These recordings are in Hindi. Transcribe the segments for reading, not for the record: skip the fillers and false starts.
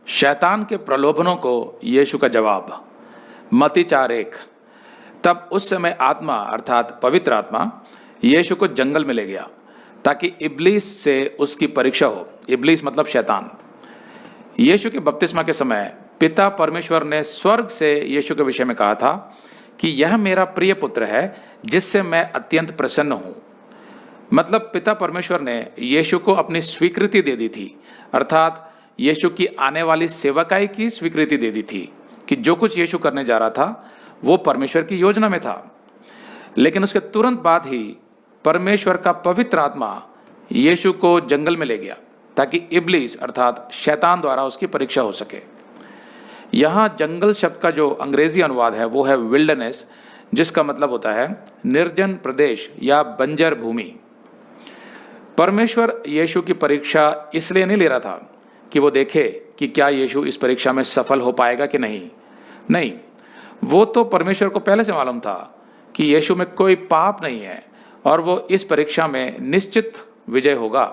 शैतान के प्रलोभनों को यीशु का जवाब। मत्ती 4:1। तब उस समय आत्मा अर्थात पवित्र आत्मा यीशु को जंगल में ले गया ताकि इब्लीस से उसकी परीक्षा हो। इब्लीस मतलब शैतान। यीशु के बपतिस्मा के समय पिता परमेश्वर ने स्वर्ग से यीशु के विषय में कहा था कि यह मेरा प्रिय पुत्र है जिससे मैं अत्यंत प्रसन्न हूं। मतलब पिता परमेश्वर ने यीशु को अपनी स्वीकृति दे दी थी, अर्थात यीशु की आने वाली सेवकाई की स्वीकृति दे दी थी कि जो कुछ यीशु करने जा रहा था वो परमेश्वर की योजना में था। लेकिन उसके तुरंत बाद ही परमेश्वर का पवित्र आत्मा यीशु को जंगल में ले गया ताकि इब्लीस अर्थात शैतान द्वारा उसकी परीक्षा हो सके। यहाँ जंगल शब्द का जो अंग्रेजी अनुवाद है वो है विल्डरनेस, जिसका मतलब होता है निर्जन प्रदेश या बंजर भूमि। परमेश्वर यीशु की परीक्षा इसलिए नहीं ले रहा था कि वो देखे कि क्या यीशु इस परीक्षा में सफल हो पाएगा कि नहीं, वो तो परमेश्वर को पहले से मालूम था कि यीशु में कोई पाप नहीं है और वो इस परीक्षा में निश्चित विजय होगा।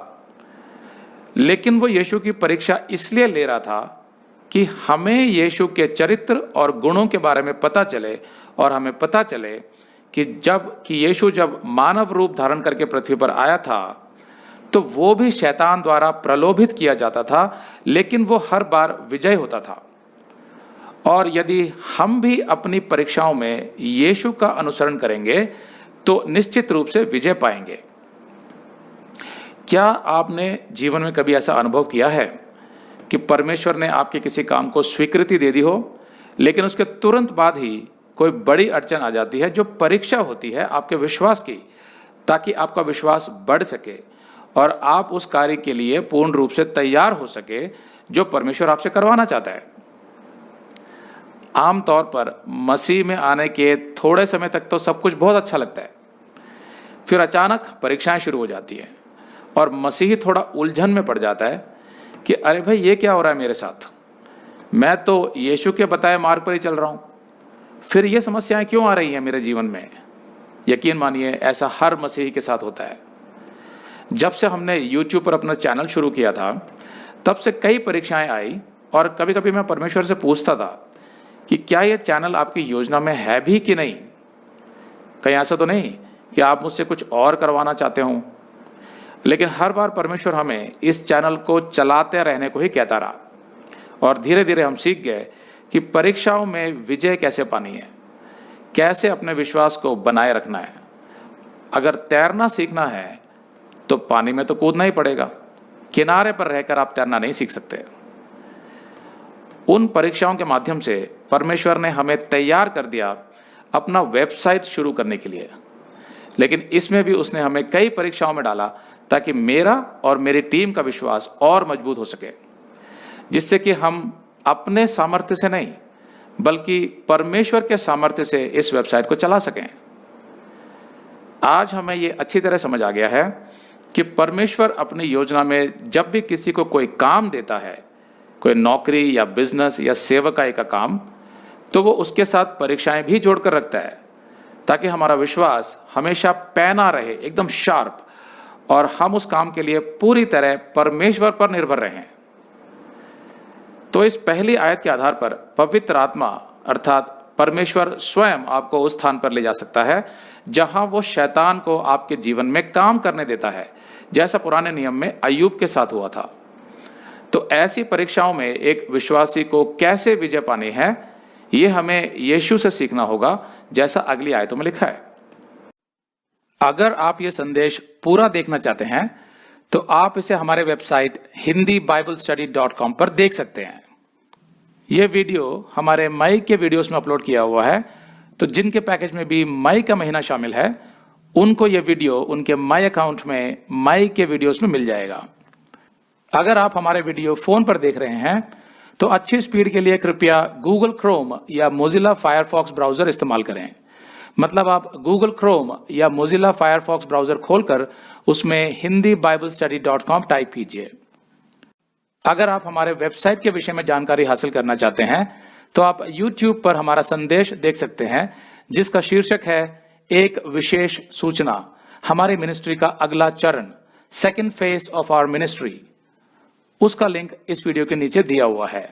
लेकिन वो यीशु की परीक्षा इसलिए ले रहा था कि हमें यीशु के चरित्र और गुणों के बारे में पता चले और हमें पता चले कि यीशु जब मानव रूप धारण करके पृथ्वी पर आया था तो वो भी शैतान द्वारा प्रलोभित किया जाता था, लेकिन वो हर बार विजय होता था। और यदि हम भी अपनी परीक्षाओं में यीशु का अनुसरण करेंगे तो निश्चित रूप से विजय पाएंगे। क्या आपने जीवन में कभी ऐसा अनुभव किया है कि परमेश्वर ने आपके किसी काम को स्वीकृति दे दी हो, लेकिन उसके तुरंत बाद ही कोई बड़ी अड़चन आ जाती है जो परीक्षा होती है आपके विश्वास की, ताकि आपका विश्वास बढ़ सके और आप उस कार्य के लिए पूर्ण रूप से तैयार हो सके जो परमेश्वर आपसे करवाना चाहता है। आमतौर पर मसीह में आने के थोड़े समय तक तो सब कुछ बहुत अच्छा लगता है, फिर अचानक परीक्षाएं शुरू हो जाती हैं और मसीही थोड़ा उलझन में पड़ जाता है कि अरे भाई ये क्या हो रहा है मेरे साथ, मैं तो यीशु के बताए मार्ग पर ही चल रहा हूं, फिर ये समस्याएं क्यों आ रही हैं मेरे जीवन में। यकीन मानिए ऐसा हर मसीही के साथ होता है। जब से हमने YouTube पर अपना चैनल शुरू किया था तब से कई परीक्षाएं आई और कभी कभी मैं परमेश्वर से पूछता था कि क्या यह चैनल आपकी योजना में है भी कि नहीं, कहीं ऐसा तो नहीं कि आप मुझसे कुछ और करवाना चाहते हो। लेकिन हर बार परमेश्वर हमें इस चैनल को चलाते रहने को ही कहता रहा और धीरे धीरे हम सीख गए कि परीक्षाओं में विजय कैसे पानी है, कैसे अपने विश्वास को बनाए रखना है। अगर तैरना सीखना है तो पानी में तो कूदना ही पड़ेगा, किनारे पर रहकर आप तैरना नहीं सीख सकते। उन परीक्षाओं के माध्यम से परमेश्वर ने हमें तैयार कर दिया अपना वेबसाइट शुरू करने के लिए, लेकिन इसमें भी उसने हमें कई परीक्षाओं में डाला ताकि मेरा और मेरी टीम का विश्वास और मजबूत हो सके, जिससे कि हम अपने सामर्थ्य से नहीं बल्कि परमेश्वर के सामर्थ्य से इस वेबसाइट को चला सकें। आज हमें ये अच्छी तरह समझ आ गया है कि परमेश्वर अपनी योजना में जब भी किसी को कोई काम देता है, कोई नौकरी या बिजनेस या सेवकाई का काम, तो वो उसके साथ परीक्षाएं भी जोड़कर रखता है ताकि हमारा विश्वास हमेशा पैना रहे, एकदम शार्प, और हम उस काम के लिए पूरी तरह परमेश्वर पर निर्भर रहें। तो इस पहली आयत के आधार पर पवित्र आत्मा अर्थात परमेश्वर स्वयं आपको उस स्थान पर ले जा सकता है जहां वो शैतान को आपके जीवन में काम करने देता है, जैसा पुराने नियम में अय्यूब के साथ हुआ था। तो ऐसी परीक्षाओं में एक विश्वासी को कैसे विजय पानी है, ये हमें यीशु से सीखना होगा, जैसा अगली आयतों में लिखा है। अगर आप ये संदेश पूरा देखना चाहते हैं तो आप इसे हमारे वेबसाइट hindiBiblestudy.com पर देख सकते हैं। यह वीडियो हमारे मई के वीडियोस में अपलोड किया हुआ है, तो जिनके पैकेज में भी मई का महीना शामिल है उनको यह वीडियो उनके मई अकाउंट में मई के वीडियोस में मिल जाएगा। अगर आप हमारे वीडियो फोन पर देख रहे हैं तो अच्छी स्पीड के लिए कृपया गूगल क्रोम या मोजिला फायरफॉक्स ब्राउजर इस्तेमाल करें। मतलब आप गूगल क्रोम या मोजिला फायरफॉक्स ब्राउजर खोलकर उसमें hindiBiblestudy.com टाइप कीजिए। अगर आप हमारे वेबसाइट के विषय में जानकारी हासिल करना चाहते हैं तो आप YouTube पर हमारा संदेश देख सकते हैं जिसका शीर्षक है एक विशेष सूचना, हमारी मिनिस्ट्री का अगला चरण, second phase of our ministry. उसका लिंक इस वीडियो के नीचे दिया हुआ है।